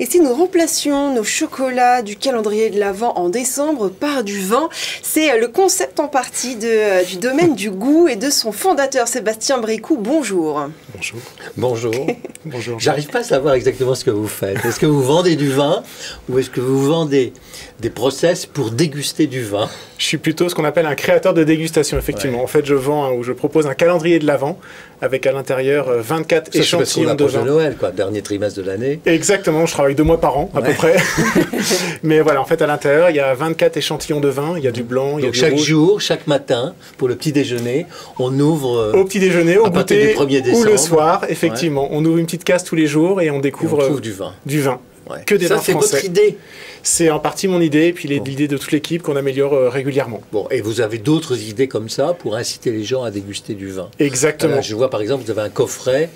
Et si nous remplacions nos chocolats du calendrier de l'Avent en décembre par du vin, c'est le concept en partie du domaine du goût et de son fondateur Sébastien Bricou. Bonjour. Bonjour. Bonjour. Bonjour. J'arrive pas à savoir exactement ce que vous faites. Est-ce que vous vendez du vin ou est-ce que vous vendez des process pour déguster du vin? Je suis plutôt ce qu'on appelle un créateur de dégustation, effectivement. Ouais. En fait, je vends ou je propose un calendrier de l'Avent avec à l'intérieur 24 échantillons de vin. De Noël, quoi, dernier trimestre de l'année. Exactement, je travaille 2 mois par an, à peu près. Mais voilà, en fait, à l'intérieur, il y a 24 échantillons de vin, il y a du blanc, il y a du chaque rouge. jour, chaque matin, pour le petit déjeuner, on ouvre... au petit déjeuner, au goûter, du 1er décembre. Ou le soir, effectivement. On ouvre une petite case tous les jours et on découvre... Et on trouve du vin. Du vin. Ouais. Que des vins français. Ça, c'est votre idée? C'est en partie mon idée, et puis l'idée de toute l'équipe qu'on améliore régulièrement. Bon, et vous avez d'autres idées comme ça pour inciter les gens à déguster du vin? Exactement. Alors, je vois par exemple, vous avez un coffret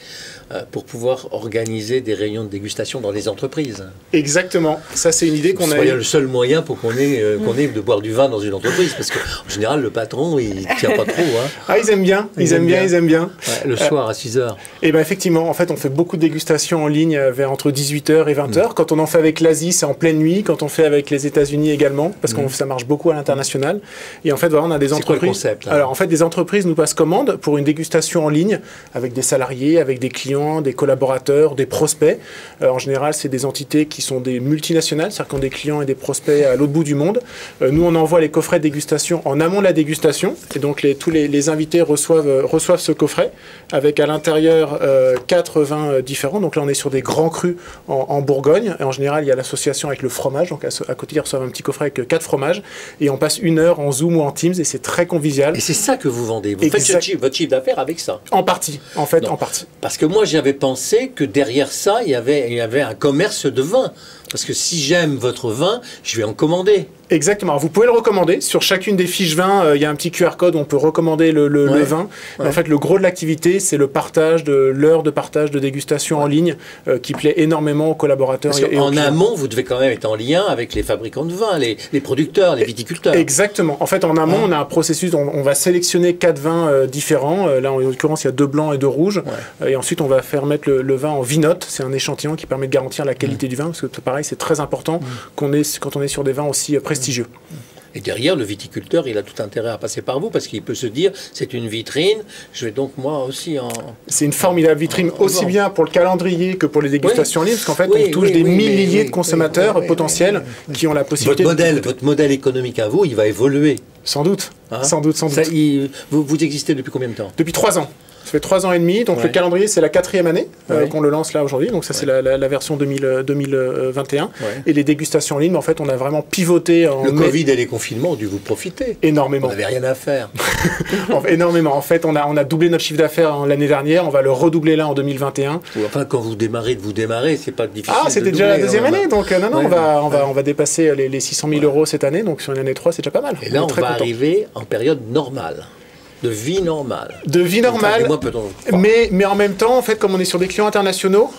pour pouvoir organiser des réunions de dégustation dans les entreprises. Exactement. Ça, c'est une idée qu'on a... C'est le seul moyen pour qu'on ait de boire du vin dans une entreprise, parce qu'en général, le patron, il tient pas trop. Hein. Ah, ils aiment bien, ils aiment bien. Ouais, le soir à 6h. Et ben effectivement, en fait, on fait beaucoup de dégustations en ligne vers entre 18h et 20h. Quand on en fait avec l'Asie, c'est en pleine nuit. Quand on fait avec les États-Unis également, parce que ça marche beaucoup à l'international. Et en fait, voilà, on a des entreprises... C'est quoi le concept, hein? Alors, en fait, des entreprises nous passent commande pour une dégustation en ligne avec des salariés, avec des clients, des collaborateurs, des prospects. En général, c'est des entités qui sont des multinationales, c'est-à-dire qui ont des clients et des prospects à l'autre bout du monde. Nous, on envoie les coffrets de dégustation en amont de la dégustation. Et donc, tous les invités reçoivent ce coffret avec à l'intérieur 4 vins différents. Donc là, on est sur des grands crus en Bourgogne. Et en général, il y a l'association avec le fromage. Donc à côté, ils reçoivent un petit coffret avec 4 fromages. Et on passe 1 heure en Zoom ou en Teams. Et c'est très convivial. Et c'est ça que vous vendez. Vous faites votre chiffre d'affaires avec ça? En partie, en fait, en partie. Parce que moi, j'avais pensé que derrière ça, il y avait un commerce de vin. Parce que si j'aime votre vin, je vais en commander. Exactement. Alors, vous pouvez le recommander. Sur chacune des fiches vin, il y a un petit QR code où on peut recommander le vin. Ouais. En fait, le gros de l'activité, c'est le partage de l'heure de partage de dégustation en ligne qui plaît énormément aux collaborateurs. Parce en amont, vous devez quand même être en lien avec les fabricants de vin, les producteurs, les viticulteurs. Exactement. En fait, en amont, on a un processus. On va sélectionner 4 vins différents. Là, en l'occurrence, il y a 2 blancs et 2 rouges. Ouais. Et ensuite, on va faire mettre le vin en vinote. C'est un échantillon qui permet de garantir la qualité du vin. Parce que pareil, c'est très important quand on est sur des vins aussi prestigieux. Et derrière, le viticulteur, il a tout intérêt à passer par vous parce qu'il peut se dire, c'est une vitrine, je vais donc moi aussi en... C'est une formidable vitrine, aussi bien pour le calendrier que pour les dégustations en ligne, parce qu'en fait, on touche des milliers de consommateurs potentiels qui ont la possibilité... Votre modèle économique à vous, il va évoluer. Sans doute, sans doute. Ça, vous existez depuis combien de temps? Depuis 3 ans. Ça fait 3 ans et demi, donc le calendrier c'est la 4e année qu'on le lance là aujourd'hui, donc ça c'est la version 2021. Et les dégustations en ligne, en fait on a vraiment pivoté en... Le Covid et les confinements ont dû vous profiter. Énormément. On n'avait rien à faire. Énormément, en fait on a doublé notre chiffre d'affaires l'année dernière, on va le redoubler là en 2021. Enfin quand vous démarrez, c'est pas difficile. Ah, c'était déjà la 2e année, donc on va dépasser les 600 000 euros cette année, donc sur une année 3 c'est déjà pas mal. Et là on va arriver en période normale. De vie normale. De vie normale, mais en même temps, en fait, comme on est sur des clients internationaux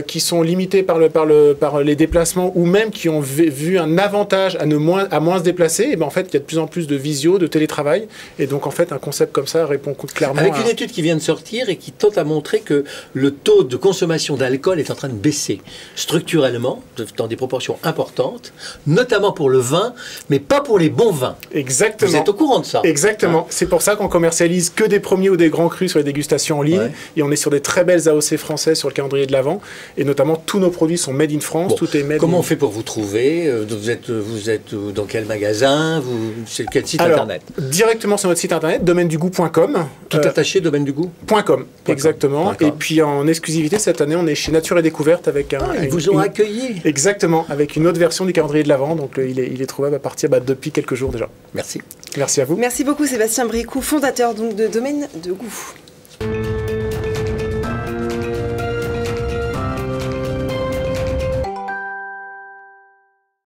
qui sont limités par les déplacements ou même qui ont vu un avantage à moins se déplacer, et ben en fait, il y a de plus en plus de visio, de télétravail, et donc en fait, un concept comme ça répond clairement. Avec une étude qui vient de sortir et qui tente à montrer que le taux de consommation d'alcool est en train de baisser structurellement, dans des proportions importantes, notamment pour le vin, mais pas pour les bons vins. Exactement. Vous êtes au courant de ça? Exactement. C'est pour ça qu'on commercialise que des premiers ou des grands crus sur les dégustations en ligne, et on est sur des très belles AOC français sur le calendrier de l'Avent, et notamment tous nos produits sont made in France. Tout est made. Comment on fait pour vous trouver? Vous êtes dans quel magasin? C'est quel site internet? Directement sur notre site internet, domainedugout.com. Tout attaché, domainedugout.com. Exactement. Et puis en exclusivité cette année, on est chez Nature et Découverte avec ils vous ont accueilli. Exactement, avec une autre version du calendrier de l'Avent, donc il est trouvable à partir depuis quelques jours déjà. Merci. Merci à vous. Merci beaucoup Sébastien Bricou, fondateur donc de Domaine de Goût.